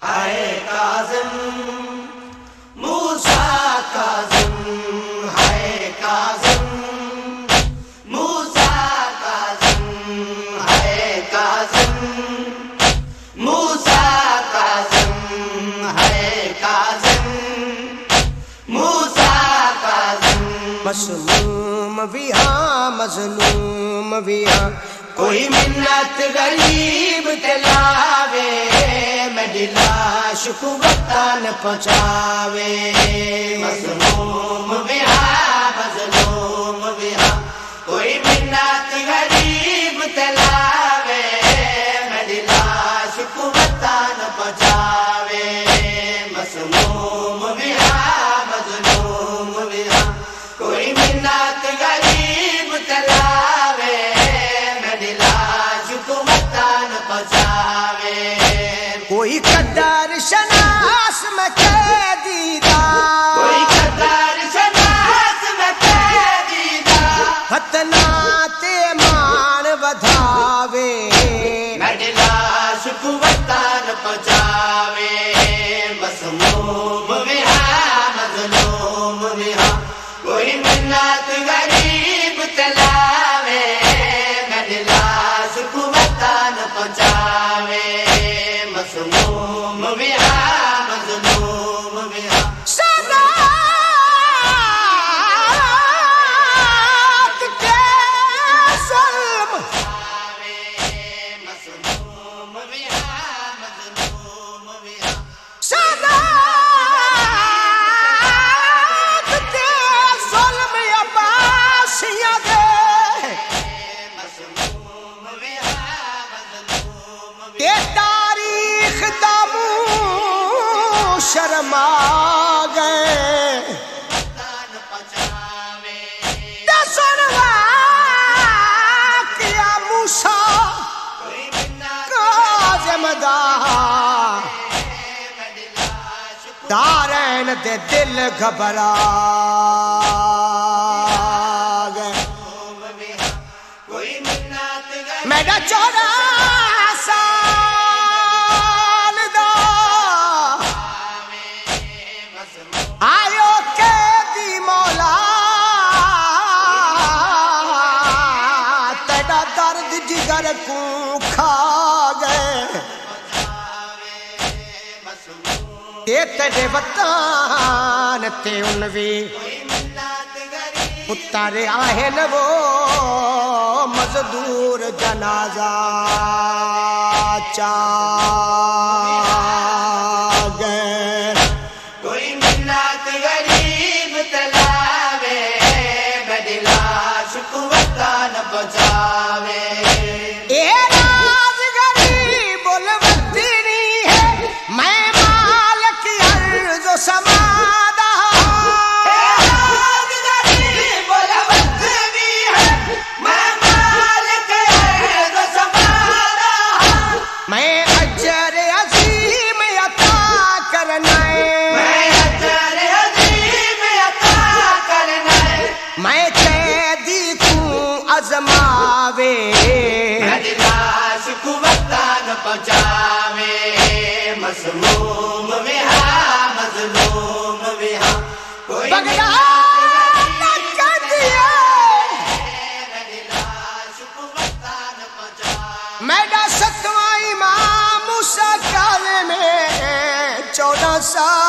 آئے کاظم موسیٰ کاظم، ہے کاظم موسیٰ کاظم، ہے کاظم موسیٰ کاظم، ہے کاظم موسیٰ کاظم۔ مسموم بھی ہاں مظلوم بھی ہاں، کوئی منت غریب تلاوے، میری لاش کو وطن پہنچاوے۔ مسموم بھی ہاں مظلوم بھی ہاں، کوئی منت غریب تلاوے، میری لاش کو وطن پہنچاوے۔ مسموم بھی ہاں مظلوم بھی ہاں، کوئی منت غریب تلاوے، میری لاش کو وطن پہنچاوے۔ کوئی قدر شناس میں قیدیدہ، کوئی قدر شناس میں قیدیدہ، ختنات ایمان ودھاوے، میری لاش کو وطن پہنچاوے۔ مسموم بھی ہاں مظلوم بھی ہاں، کوئی منت غریب تلاوے، میری لاش کو وطن پہنچاوے۔ مسموم بھی ہاں مظلوم بھی ہاں، صدات کے ظلم مسموم بھی ہاں مظلوم بھی ہاں، صدات کے ظلم عباسیہ دے، مسموم بھی ہاں مظلوم بھی کہ تاریخ دامو شرما گئے، وطن پہنچاوے۔ سنوا کیا موسیٰ کوئی منت کاظم دا، میری لاش کو دارین دے دل گھبرا گئے۔ مسموم بھی ہاں، کوئی منت غریب میرا 14 سال دا مسموم آیو قیدی مولا، تیرا درد جگر کو کھا گئے، مسموم تے تیرے وطن تے انوی کوئی منت غریب پتر آہن وہ مزدور جنازہ چا گئے۔ کوئی منت غریب تلاوے، میری لاش کو وطن پہنچاوے۔ اے راز غریب الوطنی ہے، میں مالک ارض و سما دا، راز غریب الوطنی ہے، میں مالک ارض و سما دا، میں اجر عظیم عطا کرنا ہے، میں اجر عظیم عطا کرنا ہے، میں قیدی کو ازماوے، میری لاش کو وطن پہنچاوے۔ مسموم بھی ہاں مظلوم بھی ہاں، کوئی بغداد کر دیا میری لاش کو وطن پہنچاوے۔ میرا 7واں امام موسیٰ کاظم میں 14 سال